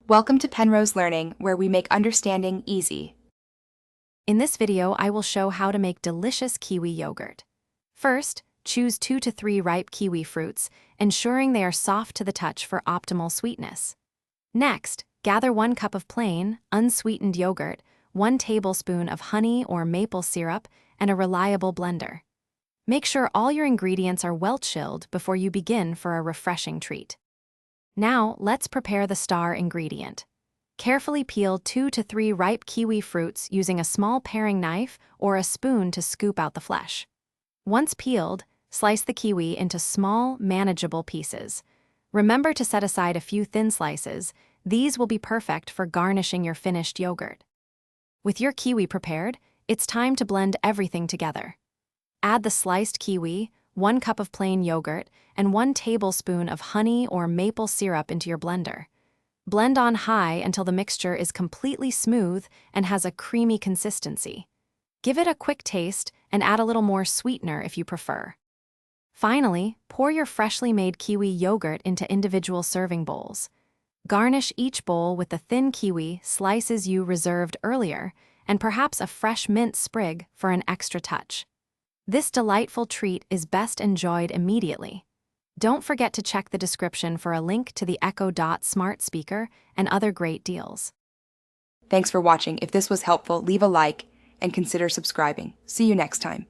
Welcome to Penrose Learning, where we make understanding easy. In this video, I will show how to make delicious kiwi yogurt. First, choose 2 to 3 ripe kiwi fruits, ensuring they are soft to the touch for optimal sweetness. Next, gather 1 cup of plain, unsweetened yogurt, 1 tablespoon of honey or maple syrup, and a reliable blender. Make sure all your ingredients are well chilled before you begin for a refreshing treat. Now, let's prepare the star ingredient. Carefully peel 2 to 3 ripe kiwi fruits using a small paring knife or a spoon to scoop out the flesh. Once peeled, slice the kiwi into small, manageable pieces. Remember to set aside a few thin slices. These will be perfect for garnishing your finished yogurt. With your kiwi prepared, it's time to blend everything together. Add the sliced kiwi, 1 cup of plain yogurt, and 1 tablespoon of honey or maple syrup into your blender. Blend on high until the mixture is completely smooth and has a creamy consistency. Give it a quick taste and add a little more sweetener if you prefer. Finally, pour your freshly made kiwi yogurt into individual serving bowls. Garnish each bowl with the thin kiwi slices you reserved earlier and perhaps a fresh mint sprig for an extra touch. This delightful treat is best enjoyed immediately. Don't forget to check the description for a link to the Echo Dot smart speaker and other great deals. Thanks for watching. If this was helpful, leave a like and consider subscribing. See you next time.